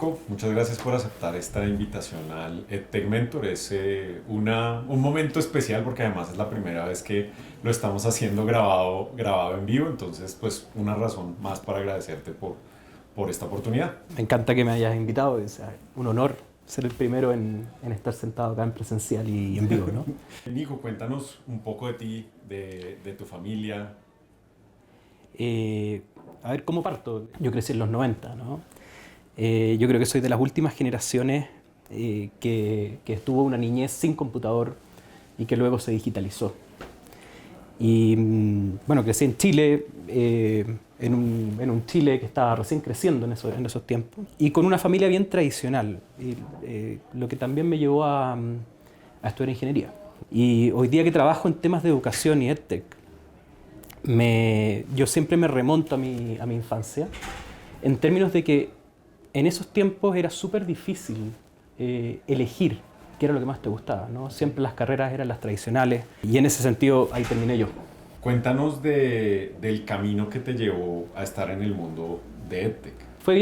Nico, muchas gracias por aceptar esta invitación al EdTech Mentor. Es un momento especial porque además es la primera vez que lo estamos haciendo grabado en vivo, entonces pues una razón más para agradecerte por esta oportunidad. Me encanta que me hayas invitado, es un honor ser el primero en estar sentado acá en presencial y en vivo, ¿no? Nico, cuéntanos un poco de ti, de tu familia. A ver, ¿cómo parto? Yo crecí en los 90, ¿no? Yo creo que soy de las últimas generaciones que estuvo una niñez sin computador y que luego se digitalizó. Y bueno, crecí en Chile, en un Chile que estaba recién creciendo en esos tiempos, y con una familia bien tradicional, lo que también me llevó a estudiar ingeniería. Y hoy día que trabajo en temas de educación y EdTech, yo siempre me remonto a mi infancia, en términos de que en esos tiempos era súper difícil elegir qué era lo que más te gustaba, ¿no? Siempre las carreras eran las tradicionales y en ese sentido ahí terminé yo. Cuéntanos del camino que te llevó a estar en el mundo de EdTech. Fue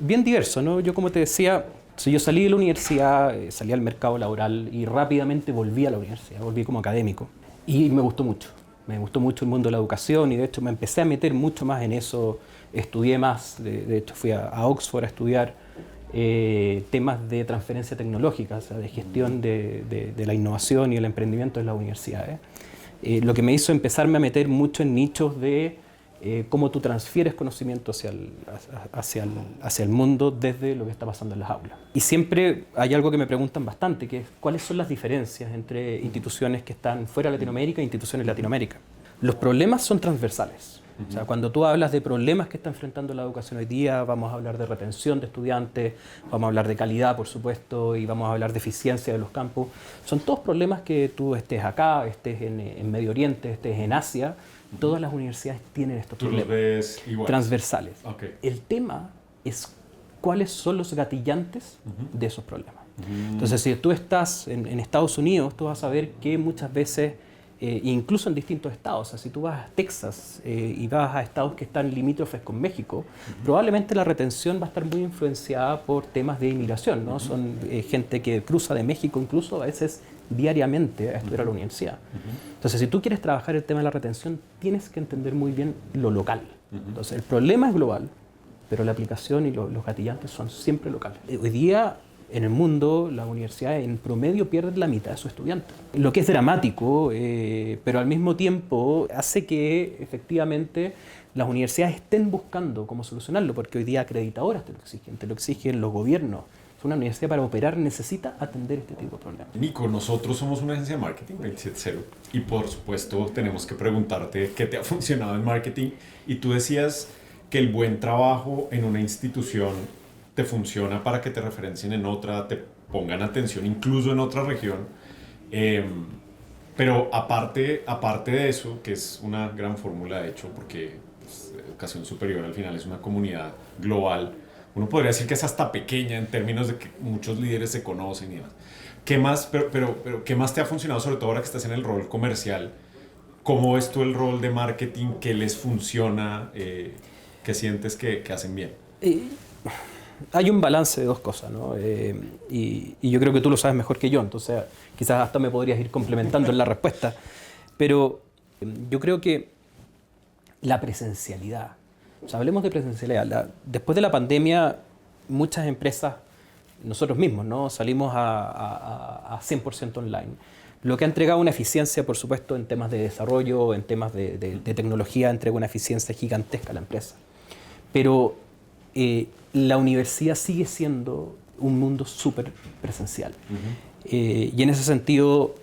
bien diverso, ¿no? Yo, como te decía, yo salí de la universidad, salí al mercado laboral y rápidamente volví a la universidad, volví como académico. Y me gustó mucho. Me gustó mucho el mundo de la educación y de hecho me empecé a meter mucho más en eso. Estudié más, de hecho fui a Oxford a estudiar temas de transferencia tecnológica, o sea, de gestión de la innovación y el emprendimiento en las universidades. Lo que me hizo empezarme a meter mucho en nichos de cómo tú transfieres conocimiento hacia el mundo desde lo que está pasando en las aulas. Y siempre hay algo que me preguntan bastante, que es cuáles son las diferencias entre instituciones que están fuera de Latinoamérica e instituciones de Latinoamérica. Los problemas son transversales. O sea, cuando tú hablas de problemas que está enfrentando la educación hoy día, vamos a hablar de retención de estudiantes, vamos a hablar de calidad, por supuesto, y vamos a hablar de eficiencia de los campus. Son todos problemas que tú estés acá, estés en Medio Oriente, estés en Asia, todas las universidades tienen estos problemas. ¿Tú los ves igual? Transversales. Okay. El tema es cuáles son los gatillantes de esos problemas. Entonces, si tú estás en Estados Unidos, tú vas a ver que muchas veces, incluso en distintos estados, o sea, si tú vas a Texas y vas a estados que están limítrofes con México, probablemente la retención va a estar muy influenciada por temas de inmigración, ¿no? Son gente que cruza de México incluso a veces diariamente a estudiar a la universidad. Entonces, si tú quieres trabajar el tema de la retención, tienes que entender muy bien lo local. Entonces, el problema es global, pero la aplicación y los gatillantes son siempre locales. Hoy día, en el mundo, las universidades en promedio pierden la mitad de sus estudiantes. Lo que es dramático, pero al mismo tiempo hace que efectivamente las universidades estén buscando cómo solucionarlo, porque hoy día acreditadoras te lo exigen los gobiernos. Una universidad para operar necesita atender este tipo de problemas. Nico, nosotros somos una agencia de marketing 27.0 y por supuesto tenemos que preguntarte qué te ha funcionado en marketing, y tú decías que el buen trabajo en una institución te funciona para que te referencien en otra, te pongan atención incluso en otra región, pero aparte de eso, que es una gran fórmula de hecho, porque pues, educación superior al final es una comunidad global. Uno podría decir que es hasta pequeña en términos de que muchos líderes se conocen y demás. ¿Qué más, pero ¿qué más te ha funcionado, sobre todo ahora que estás en el rol comercial? ¿Cómo ves tú el rol de marketing? ¿Qué les funciona? ¿Qué sientes que hacen bien? Hay un balance de dos cosas, ¿no? Y yo creo que tú lo sabes mejor que yo, entonces quizás hasta me podrías ir complementando en la respuesta. Pero yo creo que la presencialidad, o sea, hablemos de presencialidad. Después de la pandemia, muchas empresas, nosotros mismos, ¿no? Salimos a 100% online. Lo que ha entregado una eficiencia, por supuesto, en temas de desarrollo, en temas de tecnología, entrega una eficiencia gigantesca a la empresa. Pero la universidad sigue siendo un mundo súper presencial. Y en ese sentido,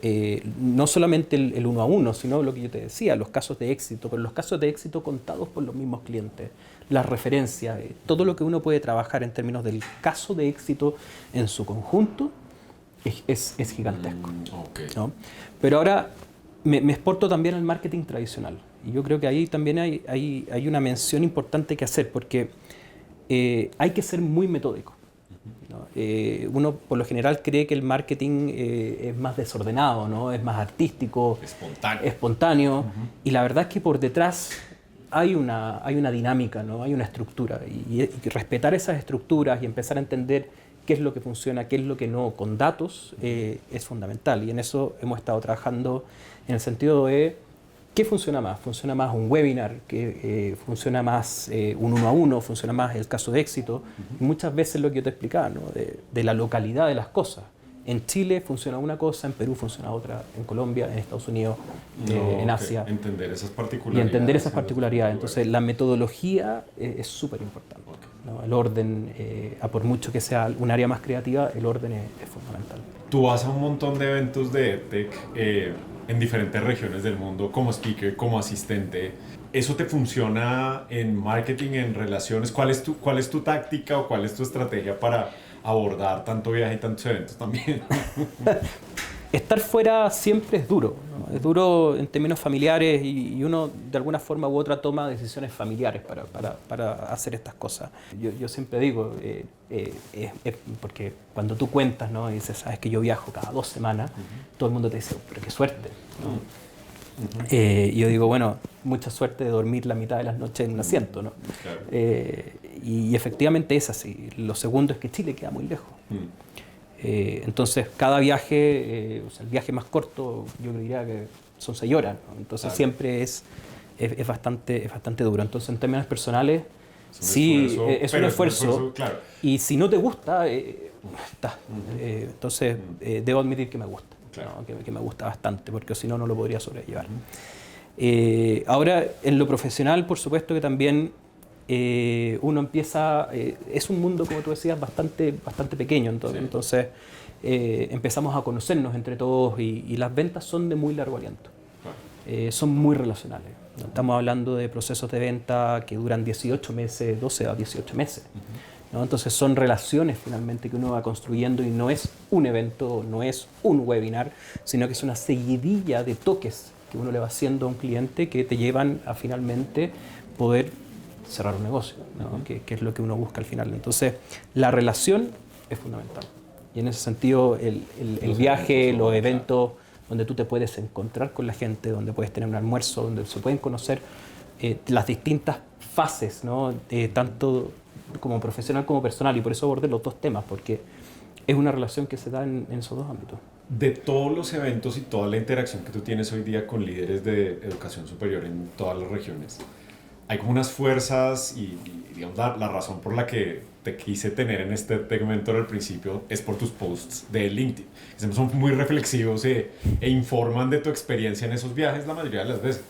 no solamente el uno a uno, sino lo que yo te decía, los casos de éxito, pero los casos de éxito contados por los mismos clientes, las referencias, todo lo que uno puede trabajar en términos del caso de éxito en su conjunto es gigantesco. Okay. ¿No? Pero ahora me exporto también al marketing tradicional. Y yo creo que ahí también hay una mención importante que hacer, porque hay que ser muy metódico. ¿No? Uno por lo general cree que el marketing es más desordenado, ¿no? Es más artístico, espontáneo. Y la verdad es que por detrás hay una dinámica, ¿no? Hay una estructura. Y respetar esas estructuras y empezar a entender qué es lo que funciona, qué es lo que no, con datos, es fundamental. Y en eso hemos estado trabajando en el sentido de qué funciona más. ¿Funciona más un webinar? ¿Qué funciona más un 1 a 1? ¿Funciona más el caso de éxito? Y muchas veces lo que yo te explicaba, ¿no? de la localidad de las cosas. En Chile funciona una cosa, en Perú funciona otra, en Colombia, en Estados Unidos, en Asia. Entender esas particularidades. Y entender esas particularidades. Entonces, la metodología es súper importante. ¿No? El orden, por mucho que sea un área más creativa, el orden es fundamental. Tú vas a un montón de eventos de EdTech en diferentes regiones del mundo, como speaker, como asistente. ¿Eso te funciona en marketing, en relaciones? ¿Cuál es tu táctica o cuál es tu estrategia para abordar tanto viaje y tantos eventos también? Estar fuera siempre es duro, ¿no? Es duro en términos familiares y uno de alguna forma u otra toma decisiones familiares para hacer estas cosas. Yo siempre digo, porque cuando tú cuentas, ¿no? Y dices, sabes que yo viajo cada 2 semanas, todo el mundo te dice, pero qué suerte, ¿no? Y yo digo, bueno, mucha suerte de dormir la mitad de las noches en un asiento, ¿no? Claro. Y efectivamente es así. Lo segundo es que Chile queda muy lejos. Entonces, cada viaje, o sea, el viaje más corto, yo diría que son 6 horas, ¿no? Entonces, claro, siempre es bastante duro. Entonces, en términos personales, sí, es un esfuerzo. Claro. Y si no te gusta, está. Entonces, debo admitir que me gusta. Claro. ¿No? Que me gusta bastante, porque si no, no lo podría sobrellevar. Ahora, en lo profesional, por supuesto que también uno empieza, es un mundo, como tú decías, bastante pequeño, entonces empezamos a conocernos entre todos y las ventas son de muy largo aliento, son muy relacionales. Estamos hablando de procesos de venta que duran 18 meses, 12 a 18 meses. ¿No? Entonces son relaciones finalmente que uno va construyendo y no es un evento, no es un webinar, sino que es una seguidilla de toques que uno le va haciendo a un cliente que te llevan a finalmente poder cerrar un negocio, ¿no? Que es lo que uno busca al final. Entonces la relación es fundamental y en ese sentido el viaje, los eventos donde tú te puedes encontrar con la gente, donde puedes tener un almuerzo, donde se pueden conocer las distintas fases, ¿no? Tanto como profesional como personal, y por eso abordé los 2 temas, porque es una relación que se da en esos 2 ámbitos. De todos los eventos y toda la interacción que tú tienes hoy día con líderes de educación superior en todas las regiones, hay como unas fuerzas y digamos, la razón por la que te quise tener en este segmento al principio es por tus posts de LinkedIn. Son muy reflexivos e informan de tu experiencia en esos viajes la mayoría de las veces.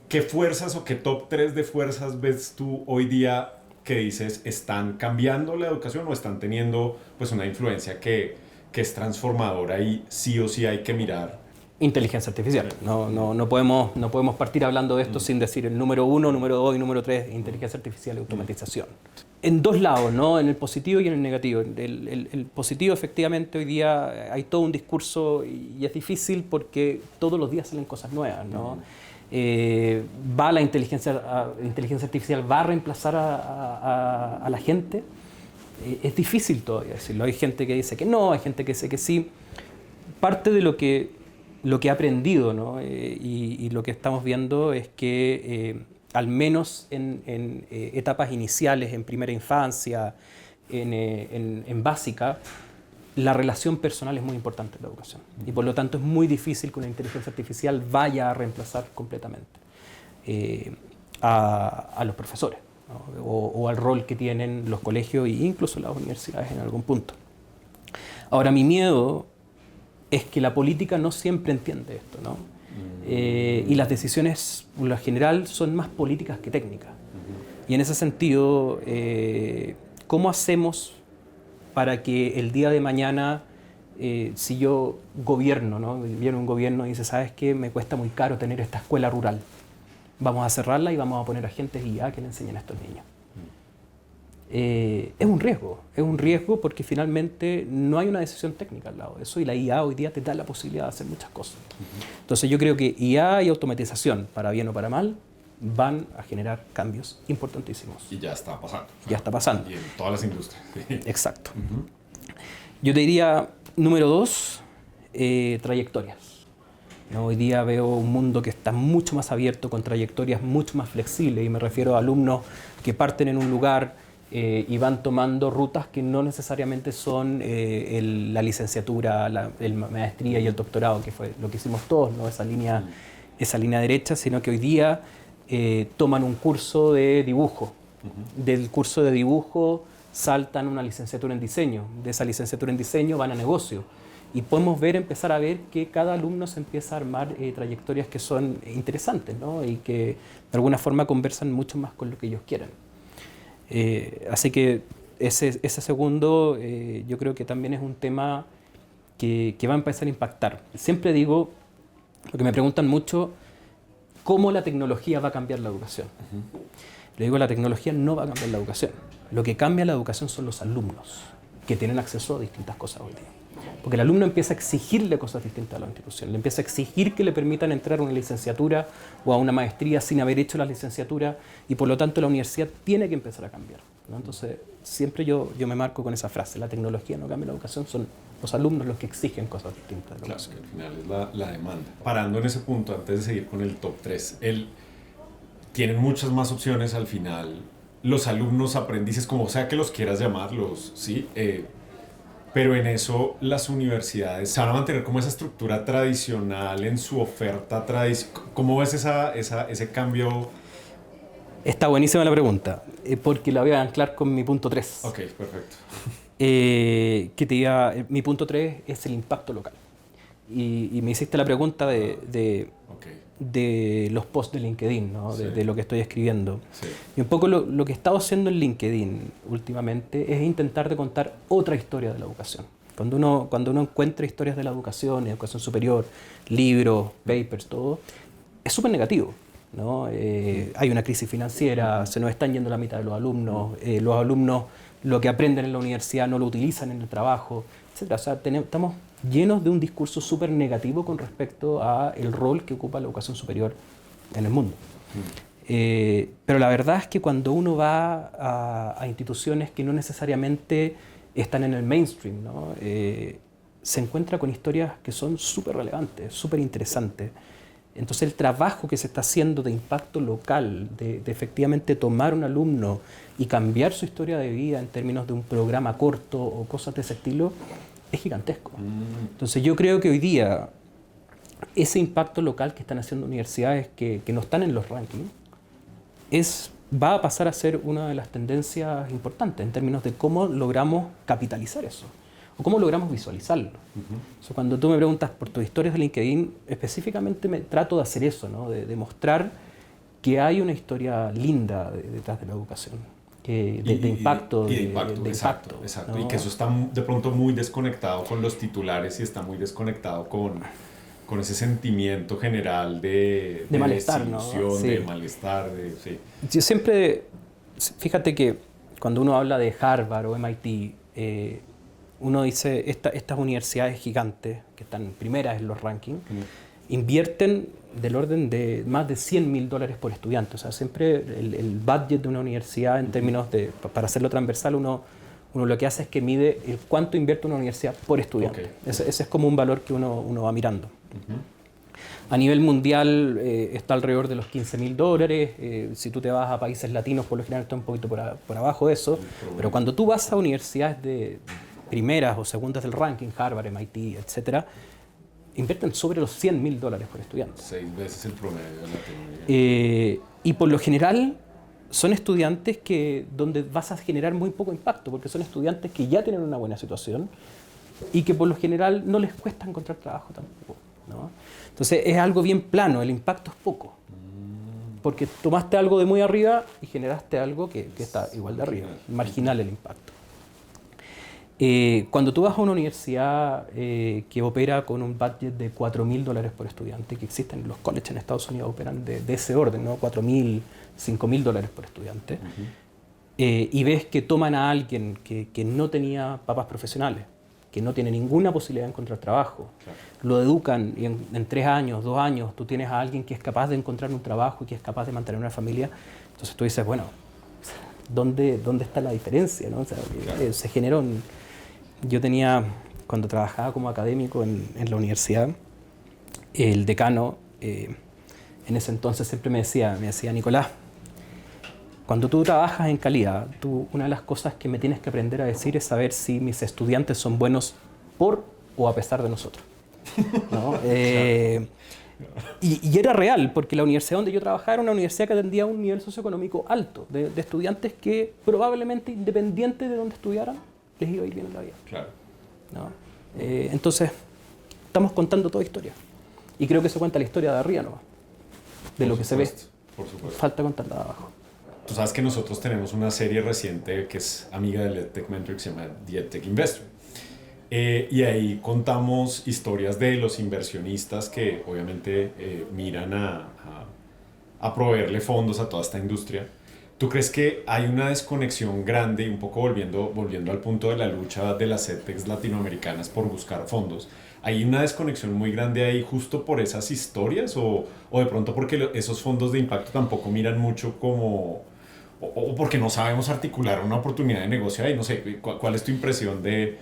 ¿Qué fuerzas o qué top 3 de fuerzas ves tú hoy día que dices están cambiando la educación o están teniendo pues una influencia que es transformadora y sí o sí hay que mirar? Inteligencia artificial. No podemos partir hablando de esto sin decir el número 1, número 2 y número 3, inteligencia artificial y automatización. En 2 lados, ¿no? En el positivo y en el negativo. El positivo, efectivamente, hoy día hay todo un discurso y es difícil porque todos los días salen cosas nuevas, ¿no? Va la inteligencia artificial, va a reemplazar a la gente. Es difícil todavía decirlo. Hay gente que dice que no, hay gente que dice que sí. Parte de lo que he aprendido, ¿no? Y lo que estamos viendo es que al menos en etapas iniciales, en primera infancia, en básica, la relación personal es muy importante en la educación. Y por lo tanto es muy difícil que una inteligencia artificial vaya a reemplazar completamente a los profesores, ¿no? o al rol que tienen los colegios e incluso las universidades en algún punto. Ahora, mi miedo es que la política no siempre entiende esto, ¿no? Y las decisiones, en lo general, son más políticas que técnicas. Y en ese sentido, ¿cómo hacemos para que el día de mañana, si yo gobierno, ¿no? Viene un gobierno y dice, ¿sabes qué? Me cuesta muy caro tener esta escuela rural. Vamos a cerrarla y vamos a poner agentes IA que le enseñen a estos niños. Es un riesgo porque finalmente no hay una decisión técnica al lado de eso y la IA hoy día te da la posibilidad de hacer muchas cosas. Entonces yo creo que IA y automatización, para bien o para mal, van a generar cambios importantísimos. Y ya está pasando. Ya está pasando. Y en todas las industrias. Exacto. Yo te diría, número 2, trayectorias. ¿no? Hoy día veo un mundo que está mucho más abierto, con trayectorias mucho más flexibles, y me refiero a alumnos que parten en un lugar y van tomando rutas que no necesariamente son la licenciatura, la maestría y el doctorado, que fue lo que hicimos todos, ¿no? Esa línea derecha, sino que hoy día toman un curso de dibujo. Del curso de dibujo saltan una licenciatura en diseño, de esa licenciatura en diseño van a negocio. Y podemos empezar a ver que cada alumno se empieza a armar trayectorias que son interesantes, ¿no? Y que de alguna forma conversan mucho más con lo que ellos quieren. Así que ese segundo yo creo que también es un tema que va a empezar a impactar. Siempre digo, porque me preguntan mucho, ¿cómo la tecnología va a cambiar la educación? Le digo, la tecnología no va a cambiar la educación. Lo que cambia la educación son los alumnos, que tienen acceso a distintas cosas hoy día. Porque el alumno empieza a exigirle cosas distintas a la institución. Le empieza a exigir que le permitan entrar a una licenciatura o a una maestría sin haber hecho la licenciatura, y por lo tanto la universidad tiene que empezar a cambiar, ¿no? Entonces, siempre yo me marco con esa frase: la tecnología no cambia la educación, son los alumnos los que exigen cosas distintas. Claro, que al final es la demanda. Parando en ese punto, antes de seguir con el top 3, tienen muchas más opciones al final. Los alumnos, aprendices, como sea que los quieras llamarlos, ¿sí? Pero en eso las universidades se van a mantener como esa estructura tradicional en su oferta tradicional. ¿Cómo ves ese cambio? Está buenísima la pregunta, porque la voy a anclar con mi punto 3. Ok, perfecto. Mi punto 3 es el impacto local. Y me hiciste la pregunta de los posts de LinkedIn, ¿no? Sí. De lo que estoy escribiendo. Sí. Y un poco lo que he estado haciendo en LinkedIn últimamente es intentar de contar otra historia de la educación. Cuando uno encuentra historias de la educación superior, libros, papers, todo, es súper negativo, ¿no? Hay una crisis financiera, se nos están yendo la mitad de los alumnos lo que aprenden en la universidad no lo utilizan en el trabajo, etc. O sea, estamos llenos de un discurso súper negativo con respecto al rol que ocupa la educación superior en el mundo. Pero la verdad es que cuando uno va a instituciones que no necesariamente están en el mainstream, ¿no? Se encuentra con historias que son súper relevantes, súper interesantes. Entonces el trabajo que se está haciendo de impacto local, de efectivamente tomar un alumno y cambiar su historia de vida en términos de un programa corto o cosas de ese estilo, es gigantesco. Entonces yo creo que hoy día ese impacto local que están haciendo universidades que no están en los rankings va a pasar a ser una de las tendencias importantes en términos de cómo logramos capitalizar eso o cómo logramos visualizarlo. O sea, cuando tú me preguntas por tus historias de LinkedIn, específicamente me trato de hacer eso, ¿no? De mostrar que hay una historia linda detrás de la educación. De impacto. Exacto. ¿No? Y que eso está de pronto muy desconectado con los titulares y está muy desconectado con ese sentimiento general de malestar, ¿no? Sí. De malestar. Sí. Yo siempre, fíjate que cuando uno habla de Harvard o MIT, uno dice, estas universidades gigantes, que están primeras en los rankings, invierten del orden de más de $100.000 por estudiante. O sea, siempre el budget de una universidad en términos de, para hacerlo transversal, uno lo que hace es que mide el cuánto invierte una universidad por estudiante. Ese es como un valor que uno va mirando. A nivel mundial está alrededor de los $15.000. Si tú te vas a países latinos, por lo general está un poquito por abajo de eso. Pero cuando tú vas a universidades de primeras o segundas del ranking, Harvard, MIT, etcétera, invierten sobre los $100.000 por estudiante. 6 veces el promedio de Latinoamérica. Y por lo general son estudiantes donde vas a generar muy poco impacto, porque son estudiantes que ya tienen una buena situación y que por lo general no les cuesta encontrar trabajo tampoco, ¿no? Entonces es algo bien plano, el impacto es poco, porque tomaste algo de muy arriba y generaste algo que está igual de arriba, marginal el impacto. Cuando tú vas a una universidad que opera con un budget de $4.000 por estudiante, que existen los colleges en Estados Unidos operan de ese orden, ¿no? $4.000, $5.000 por estudiante, y ves que toman a alguien que no tenía papás profesionales, que no tiene ninguna posibilidad de encontrar trabajo, lo educan y en 3 años, 2 años, tú tienes a alguien que es capaz de encontrar un trabajo y que es capaz de mantener una familia, entonces tú dices, bueno, ¿dónde está la diferencia, ¿no? O sea, se generó Yo tenía, cuando trabajaba como académico en la universidad, el decano, en ese entonces siempre me decía, Nicolás, cuando tú trabajas en calidad, una de las cosas que me tienes que aprender a decir es saber si mis estudiantes son buenos por o a pesar de nosotros, ¿no? Y era real, porque la universidad donde yo trabajaba era una universidad que atendía a un nivel socioeconómico alto, de estudiantes que probablemente, independiente de donde estudiaran, les iba a ir bien en la vida. Claro. ¿No? Entonces, estamos contando toda historia. Y creo que se cuenta la historia de arriba, ¿no? De lo que se ve. Por supuesto. Falta contarla de abajo. Tú sabes que nosotros tenemos una serie reciente que es amiga del EdTech Mentor que se llama The EdTech Investor. Y ahí contamos historias de los inversionistas que obviamente miran a proveerle fondos a toda esta industria. ¿Tú crees que hay una desconexión grande, y un poco volviendo al punto de la lucha de las EdTechs latinoamericanas por buscar fondos? ¿Hay una desconexión muy grande ahí justo por esas historias o de pronto porque esos fondos de impacto tampoco miran mucho como... o porque no sabemos articular una oportunidad de negocio ahí? No sé, ¿cuál es tu impresión de...?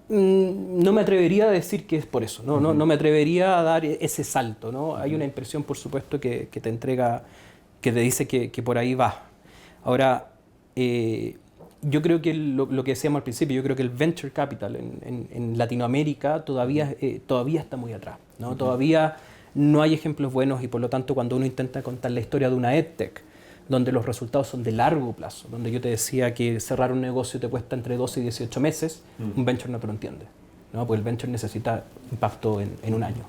No me atrevería a decir que es por eso, no me atrevería a dar ese salto, ¿no? Hay una impresión, por supuesto, que te entrega, que te dice que por ahí va. Ahora, yo creo que lo que decíamos al principio, yo creo que el venture capital en Latinoamérica todavía está muy atrás, ¿no? Todavía no hay ejemplos buenos y por lo tanto cuando uno intenta contar la historia de una EdTech, donde los resultados son de largo plazo, donde yo te decía que cerrar un negocio te cuesta entre 12 y 18 meses, un venture no te lo entiende, ¿no? Porque el venture necesita impacto en un año.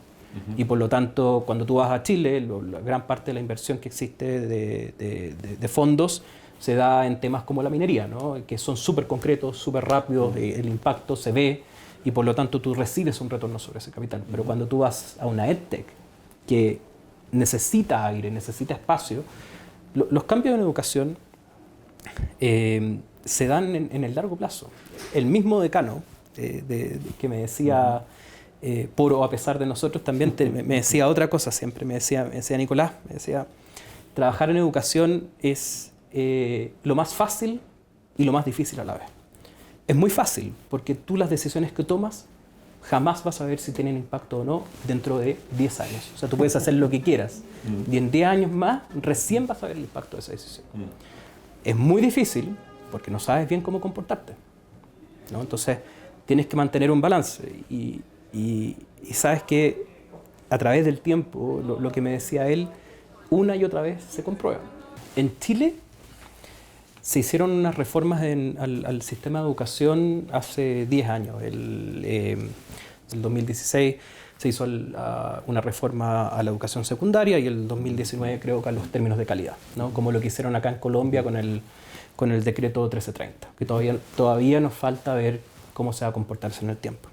Y por lo tanto, cuando tú vas a Chile, la gran parte de la inversión que existe de fondos se da en temas como la minería, ¿no? Que son súper concretos, súper rápidos, el impacto se ve y por lo tanto tú recibes un retorno sobre ese capital. Pero cuando tú vas a una EdTech que necesita aire, necesita espacio, los cambios en educación se dan en el largo plazo. El mismo decano que me decía, por o a pesar de nosotros, también me decía otra cosa siempre. Me decía Nicolás, trabajar en educación es lo más fácil y lo más difícil a la vez. Es muy fácil, porque tú las decisiones que tomas jamás vas a ver si tienen impacto o no dentro de 10 años. O sea, tú puedes hacer lo que quieras y en 10 años más recién vas a ver el impacto de esa decisión. Es muy difícil porque no sabes bien cómo comportarte, ¿no? Entonces, tienes que mantener un balance y sabes que a través del tiempo, lo que me decía él, una y otra vez se comprueba. En Chile se hicieron unas reformas al sistema de educación hace 10 años. El 2016 se hizo una reforma a la educación secundaria y el 2019 creo que a los términos de calidad, ¿no? Como lo que hicieron acá en Colombia con el decreto 1330, que todavía nos falta ver cómo se va a comportarse en el tiempo.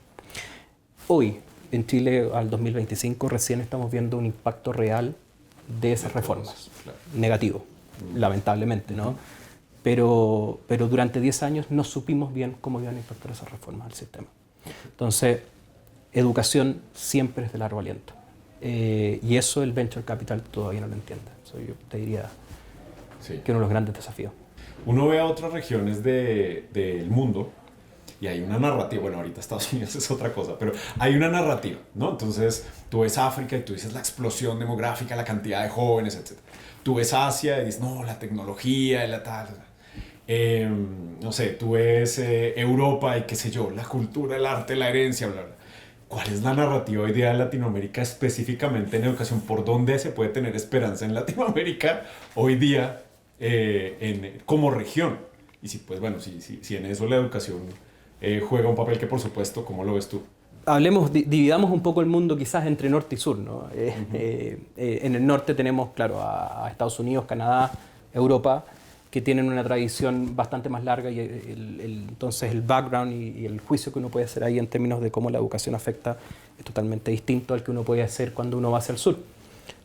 Hoy, en Chile, al 2025, recién estamos viendo un impacto real de esas reformas. Negativo, lamentablemente, ¿no? Pero durante 10 años no supimos bien cómo iban a impactar esas reformas al sistema. Entonces, educación siempre es de largo aliento. Y eso el venture capital todavía no lo entiende. Eso yo te diría que uno de los grandes desafíos. Uno ve a otras regiones del mundo y hay una narrativa, bueno, ahorita Estados Unidos es otra cosa, pero hay una narrativa, ¿no? Entonces, tú ves África y tú dices la explosión demográfica, la cantidad de jóvenes, etc. Tú ves Asia y dices, no, la tecnología y la tal. No sé, tú ves Europa y qué sé yo, la cultura, el arte, la herencia, bla, bla. ¿Cuál es la narrativa hoy día de Latinoamérica específicamente en educación? ¿Por dónde se puede tener esperanza en Latinoamérica hoy día como región? Y si, pues bueno, si en eso la educación juega un papel que por supuesto, ¿cómo lo ves tú? Dividamos un poco el mundo quizás entre norte y sur, ¿no? En el norte tenemos, claro, a Estados Unidos, Canadá, Europa, que tienen una tradición bastante más larga y entonces el background y el juicio que uno puede hacer ahí en términos de cómo la educación afecta es totalmente distinto al que uno puede hacer cuando uno va hacia el sur,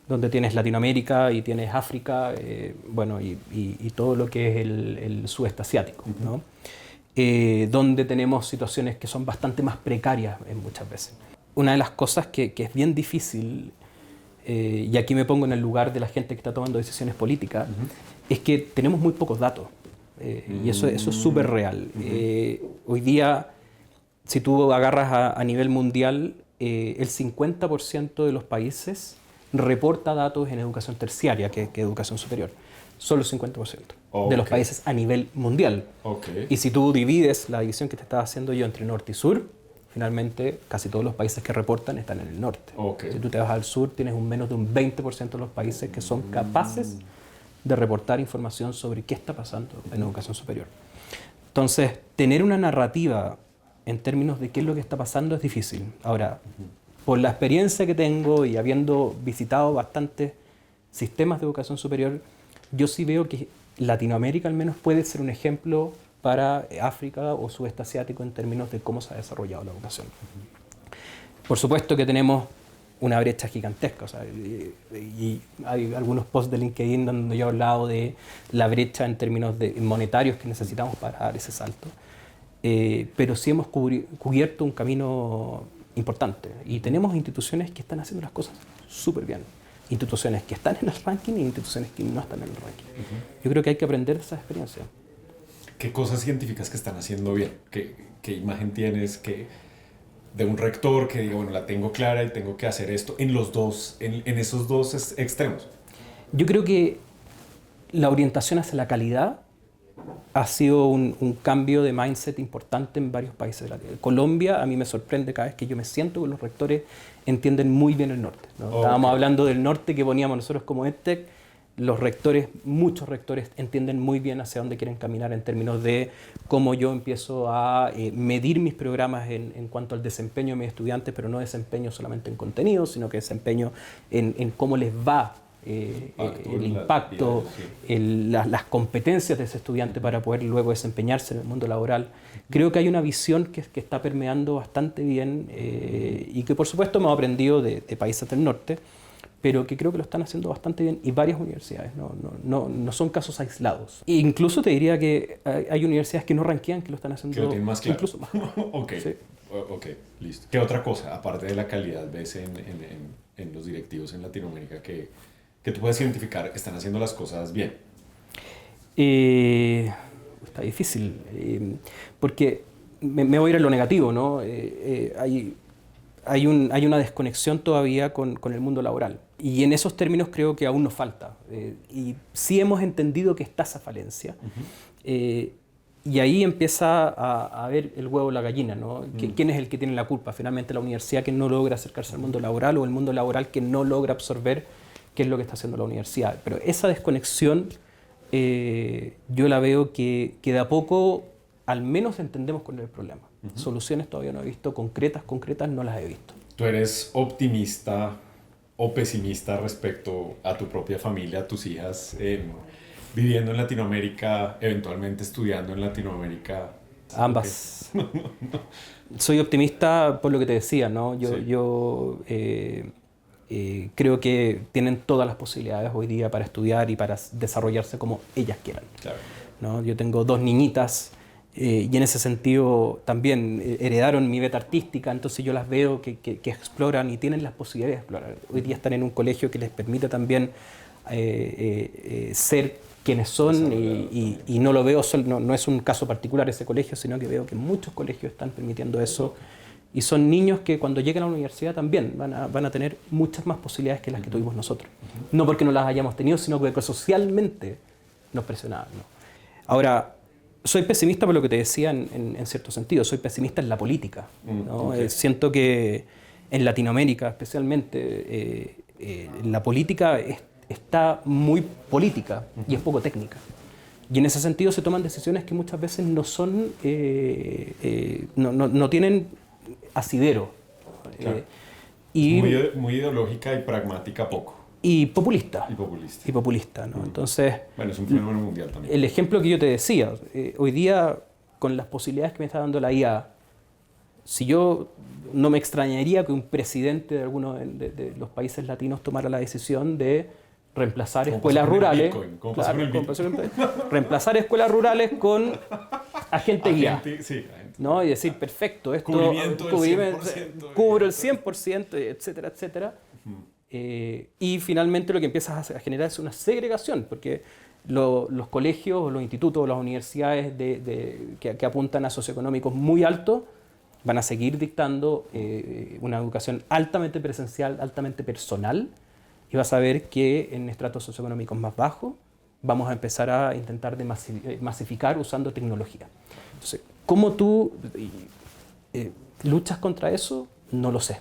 donde tienes Latinoamérica y tienes África, bueno, y todo lo que es el sudeste asiático, ¿no? Donde tenemos situaciones que son bastante más precarias muchas veces. Una de las cosas que es bien difícil, y aquí me pongo en el lugar de la gente que está tomando decisiones políticas, es que tenemos muy pocos datos, y eso es súper real. Hoy día, si tú agarras a nivel mundial, el 50% de los países reporta datos en educación terciaria que educación superior. Solo el 50% de los países a nivel mundial. Y si tú divides la división que te estaba haciendo yo entre norte y sur, finalmente casi todos los países que reportan están en el norte. Si tú te vas al sur, tienes un menos de un 20% de los países que son capaces de reportar información sobre qué está pasando en educación superior. Entonces, tener una narrativa en términos de qué es lo que está pasando es difícil. Ahora, por la experiencia que tengo y habiendo visitado bastantes sistemas de educación superior, yo sí veo que Latinoamérica al menos puede ser un ejemplo para África o sudeste asiático en términos de cómo se ha desarrollado la educación. Por supuesto que tenemos una brecha gigantesca, o sea, y hay algunos posts de LinkedIn donde yo he hablado de la brecha en términos de monetarios que necesitamos para dar ese salto. Pero sí hemos cubierto un camino importante y tenemos instituciones que están haciendo las cosas súper bien. Instituciones que están en el ranking y instituciones que no están en el ranking. Yo creo que hay que aprender de esa experiencia. ¿Qué cosas científicas que están haciendo bien? ¿Qué imagen tienes de un rector que diga, bueno, la tengo clara y tengo que hacer esto en esos dos extremos? Yo creo que la orientación hacia la calidad ha sido un cambio de mindset importante en varios países de Latinoamérica. Colombia, a mí me sorprende cada vez que yo me siento que los rectores entienden muy bien el norte, ¿no? Estábamos hablando del norte que poníamos nosotros como EdTech. Los rectores, muchos rectores entienden muy bien hacia dónde quieren caminar en términos de cómo yo empiezo a medir mis programas en cuanto al desempeño de mis estudiantes, pero no desempeño solamente en contenido, sino que desempeño en cómo les va el impacto, las competencias de ese estudiante para poder luego desempeñarse en el mundo laboral. Creo que hay una visión que está permeando bastante bien y que por supuesto hemos aprendido de países del norte, pero que creo que lo están haciendo bastante bien y varias universidades, no son casos aislados. E incluso te diría que hay universidades que no rankean que lo están haciendo que lo tienen más claro. Incluso más. Sí. Ok, listo. ¿Qué otra cosa, aparte de la calidad, ves en los directivos en Latinoamérica que tú puedes identificar están haciendo las cosas bien? Está difícil, porque me voy a ir a lo negativo, ¿no? Hay una desconexión todavía con el mundo laboral. Y en esos términos creo que aún nos falta. Y sí hemos entendido que está esa falencia. Y ahí empieza a ver el huevo o la gallina, ¿no? ¿Quién es el que tiene la culpa? Finalmente la universidad que no logra acercarse al mundo laboral o el mundo laboral que no logra absorber qué es lo que está haciendo la universidad. Pero esa desconexión yo la veo que de a poco al menos entendemos cuál es el problema. Soluciones todavía no he visto, concretas no las he visto. ¿Tú eres optimista o pesimista respecto a tu propia familia, a tus hijas, viviendo en Latinoamérica, eventualmente estudiando en Latinoamérica? Ambas. Soy optimista por lo que te decía, ¿no? Yo creo que tienen todas las posibilidades hoy día para estudiar y para desarrollarse como ellas quieran. Claro. ¿No? Yo tengo 2 niñitas y en ese sentido también heredaron mi beta artística, entonces yo las veo que exploran y tienen las posibilidades de explorar. Hoy día están en un colegio que les permite también ser quienes son y no lo veo, no es un caso particular ese colegio, sino que veo que muchos colegios están permitiendo eso. Y son niños que cuando lleguen a la universidad también van a tener muchas más posibilidades que las que tuvimos nosotros. No porque no las hayamos tenido, sino porque socialmente nos presionaban, ¿no? Ahora, soy pesimista por lo que te decía en cierto sentido. Soy pesimista en la política, ¿no? Siento que en Latinoamérica especialmente la política está muy política y es poco técnica. Y en ese sentido se toman decisiones que muchas veces no son, no tienen asidero. Claro. Muy ideológica y pragmática poco. Y populista. Y populista, ¿no? Entonces, bueno, es un fenómeno mundial también. El ejemplo que yo te decía, hoy día, con las posibilidades que me está dando la IA, si yo no me extrañaría que un presidente de alguno de los países latinos tomara la decisión de reemplazar escuelas rurales. Reemplazar escuelas rurales con agente guía. ¿No? Y decir, perfecto, esto cubro el 100%, etcétera, etcétera. Y finalmente lo que empiezas a generar es una segregación, porque los colegios, los institutos, las universidades que apuntan a socioeconómicos muy altos van a seguir dictando una educación altamente presencial, altamente personal, y vas a ver que en estratos socioeconómicos más bajos vamos a empezar a intentar de masificar usando tecnología. Entonces, ¿cómo tú luchas contra eso? No lo sé.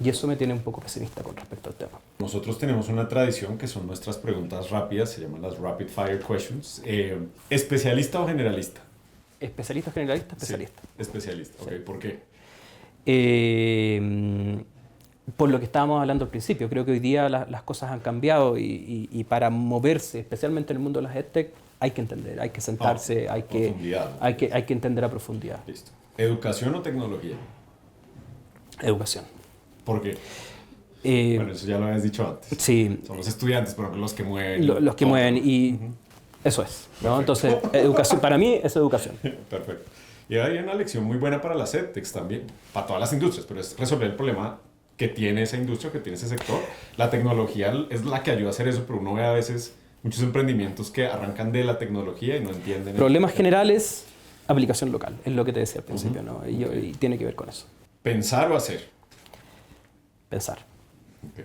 Y eso me tiene un poco pesimista con respecto al tema. Nosotros tenemos una tradición que son nuestras preguntas rápidas, se llaman las Rapid Fire Questions. ¿Especialista o generalista? ¿Especialista, generalista, especialista? Sí, especialista, ok. Sí. ¿Por qué? Por lo que estábamos hablando al principio, creo que hoy día las cosas han cambiado y para moverse, especialmente en el mundo de las EdTech, hay que entender, hay que sentarse, hay que entender a profundidad. Listo. ¿Educación o tecnología? Educación. ¿Por qué? Bueno, eso ya lo habías dicho antes. Sí. Son los estudiantes, por ejemplo, los que mueven. Los que mueven y eso es, ¿no? Entonces, educación, para mí es educación. Perfecto. Y hay una lección muy buena para las EdTechs también, para todas las industrias, pero es resolver el problema que tiene esa industria, que tiene ese sector. La tecnología es la que ayuda a hacer eso, pero uno ve a veces muchos emprendimientos que arrancan de la tecnología y no entienden. Problemas generales, aplicación local, es lo que te decía al principio, ¿no? Y tiene que ver con eso. ¿Pensar o hacer? Pensar. Okay.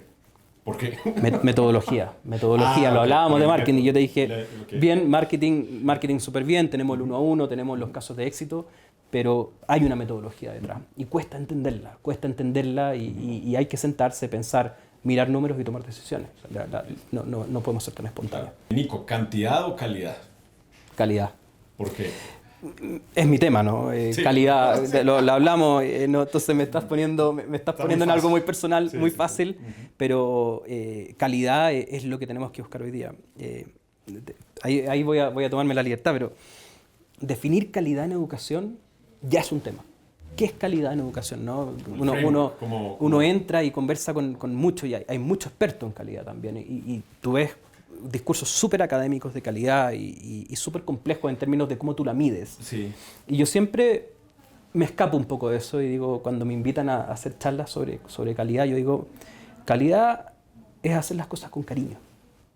¿Por qué? Metodología. Lo hablábamos de marketing y yo te dije, bien, marketing súper bien, tenemos el 1 a 1, tenemos los casos de éxito, pero hay una metodología detrás y cuesta entenderla y hay que sentarse, pensar, mirar números y tomar decisiones. No podemos ser tan espontáneos. Nico, ¿cantidad o calidad? Calidad. ¿Por qué? Es mi tema, ¿no? Sí. Calidad, lo hablamos, ¿no? Entonces me estás poniendo en algo muy personal, sí, muy sí, fácil, sí. Pero calidad es lo que tenemos que buscar hoy día. Ahí voy a tomarme la libertad, pero definir calidad en educación ya es un tema. ¿Qué es calidad en educación? ¿No? Uno entra y conversa con muchos, y hay muchos expertos en calidad también, y tú ves discursos súper académicos de calidad y súper complejos en términos de cómo tú la mides. Sí. Y yo siempre me escapo un poco de eso y digo, cuando me invitan a hacer charlas sobre calidad, yo digo, calidad es hacer las cosas con cariño.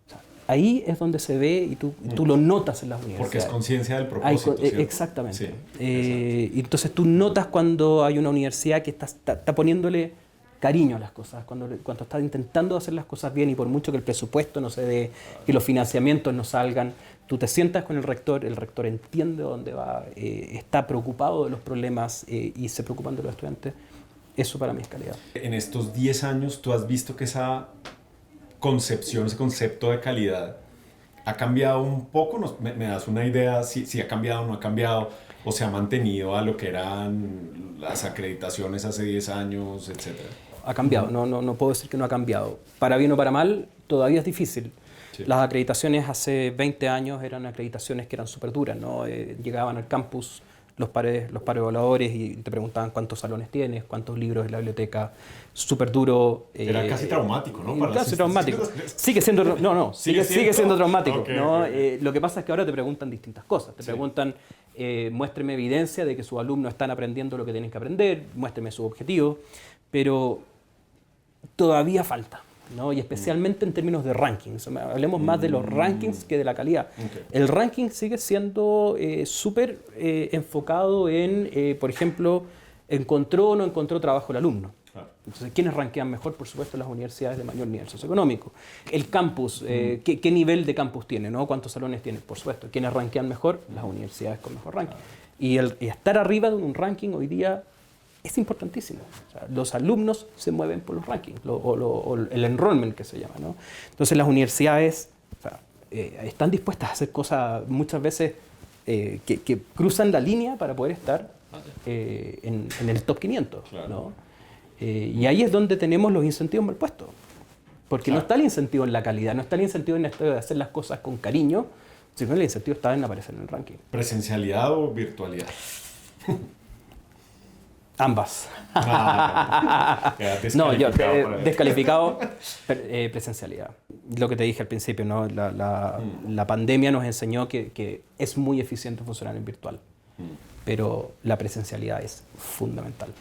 O sea, ahí es donde se ve y tú lo notas en las universidades. Porque es conciencia del propósito, ¿cierto? Exactamente. Sí, y entonces tú notas cuando hay una universidad que está poniéndole cariño a las cosas, cuando estás intentando hacer las cosas bien y por mucho que el presupuesto no se dé, que los financiamientos no salgan, tú te sientas con el rector entiende dónde va, está preocupado de los problemas y se preocupan de los estudiantes. Eso para mí es calidad. En estos 10 años, ¿tú has visto que esa concepción, ese concepto de calidad ha cambiado un poco? ¿Me das una idea si ha cambiado o no ha cambiado? ¿O se ha mantenido a lo que eran las acreditaciones hace 10 años, etcétera? Ha cambiado, no puedo decir que no ha cambiado. Para bien o para mal, todavía es difícil. Sí. Las acreditaciones hace 20 años eran acreditaciones que eran súper duras, ¿no? Llegaban al campus los pares evaluadores y te preguntaban cuántos salones tienes, cuántos libros en la biblioteca, súper duro. Era casi traumático, ¿no? Para casi traumático. Sigue siendo, sigue siendo traumático. Okay, ¿no? Okay. Lo que pasa es que ahora te preguntan distintas cosas. Te preguntan, muéstreme evidencia de que sus alumnos están aprendiendo lo que tienen que aprender, muéstreme sus objetivos, pero todavía falta, ¿no? Y especialmente en términos de rankings. Hablemos más de los rankings que de la calidad. Okay. El ranking sigue siendo súper enfocado en, por ejemplo, encontró o no encontró trabajo el alumno. Claro. Entonces, ¿quiénes rankean mejor? Por supuesto, las universidades de mayor nivel socioeconómico. El campus, ¿qué nivel de campus tiene? ¿No? ¿Cuántos salones tiene? Por supuesto. ¿Quiénes rankean mejor? Las universidades con mejor ranking. Y estar arriba de un ranking hoy día es importantísimo. O sea, los alumnos se mueven por los rankings, o el enrollment que se llama, ¿no? Entonces las universidades están dispuestas a hacer cosas muchas veces que cruzan la línea para poder estar en el top 500. Claro. ¿No? Y ahí es donde tenemos los incentivos mal puestos. Porque claro, no está el incentivo en la calidad, no está el incentivo en esto de hacer las cosas con cariño, sino el incentivo está en aparecer en el ranking. ¿Presencialidad o virtualidad? Ambas. No, yo descalificado presencialidad. Lo que te dije al principio, ¿no? La pandemia nos enseñó que es muy eficiente funcionar en virtual, pero la presencialidad es fundamental.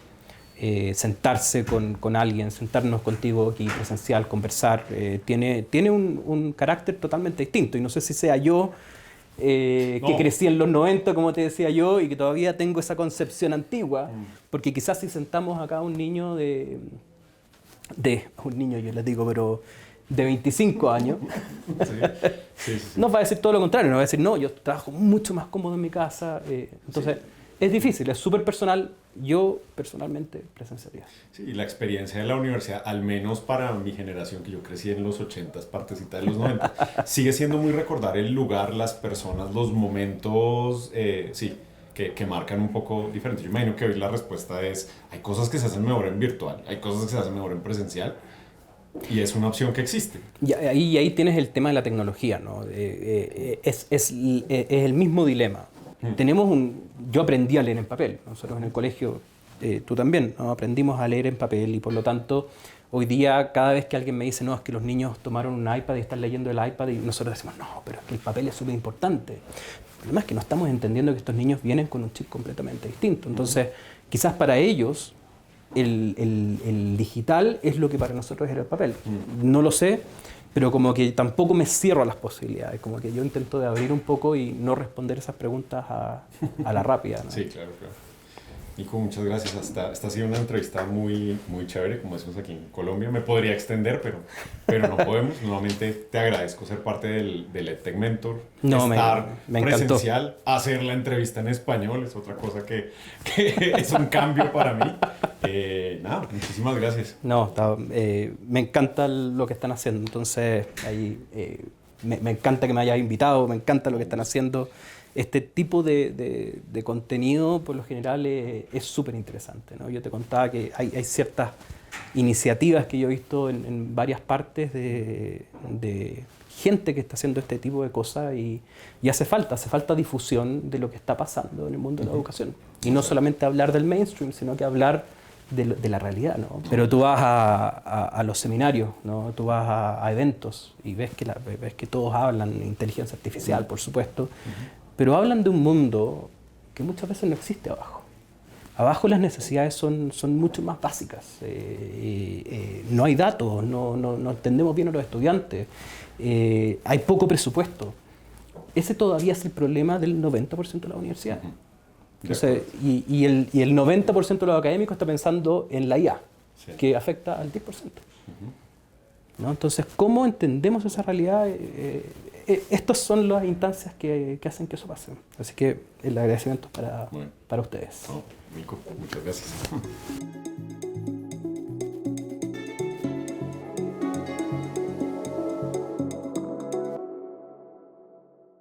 Sentarse con alguien, sentarnos contigo aquí presencial, conversar, tiene un carácter totalmente distinto. Y no sé si sea yo que crecí en los 90, como te decía yo, y que todavía tengo esa concepción antigua, porque quizás si sentamos acá a un niño un niño yo les digo, pero de 25 años, Sí. nos va a decir todo lo contrario, nos va a decir, no, yo trabajo mucho más cómodo en mi casa, entonces es difícil, es súper personal, yo personalmente presenciaría. Sí, y la experiencia de la universidad, al menos para mi generación, que yo crecí en los 80s, partecita de los 90, sigue siendo muy recordar el lugar, las personas, los momentos, que marcan un poco diferente. Yo imagino que hoy la respuesta es, hay cosas que se hacen mejor en virtual, hay cosas que se hacen mejor en presencial, y es una opción que existe. Y ahí tienes el tema de la tecnología, ¿no? Es el mismo dilema. Yo aprendí a leer en papel, nosotros en el colegio, tú también, ¿no? Aprendimos a leer en papel y por lo tanto hoy día cada vez que alguien me dice, no, es que los niños tomaron un iPad y están leyendo el iPad y nosotros decimos, no, pero es que el papel es súper importante. El problema es que no estamos entendiendo que estos niños vienen con un chip completamente distinto. Entonces, quizás para ellos el digital es lo que para nosotros era el papel. No lo sé, pero como que tampoco me cierro a las posibilidades, como que yo intento de abrir un poco y no responder esas preguntas a la rápida, ¿no? Sí, claro. Nico, muchas gracias. Esta ha sido una entrevista muy, muy chévere, como decimos aquí en Colombia. Me podría extender, pero no podemos. Nuevamente te agradezco ser parte del EdTech Mentor, estar me presencial, hacer la entrevista en español, es otra cosa que es un cambio para mí. Nada, muchísimas gracias. No, me encanta lo que están haciendo, entonces me encanta que me hayas invitado, me encanta lo que están haciendo. Este tipo de contenido, por lo general, es súper interesante, ¿no? Yo te contaba que hay ciertas iniciativas que yo he visto en varias partes de gente que está haciendo este tipo de cosas y hace falta difusión de lo que está pasando en el mundo de la educación. Y no solamente hablar del mainstream, sino que hablar de la realidad, ¿no? Pero tú vas a los seminarios, ¿no? Tú vas a eventos y ves que todos hablan de inteligencia artificial, por supuesto, pero hablan de un mundo que muchas veces no existe abajo. Abajo las necesidades son mucho más básicas. No hay datos, no entendemos bien a los estudiantes, hay poco presupuesto. Ese todavía es el problema del 90% de la universidad. Entonces, y el 90% de los académicos está pensando en la IA, que afecta al 10%. ¿No? Entonces, ¿cómo entendemos esa realidad? Estas son las instancias que hacen que eso pase. Así que el agradecimiento para ustedes. Nico, muchas gracias.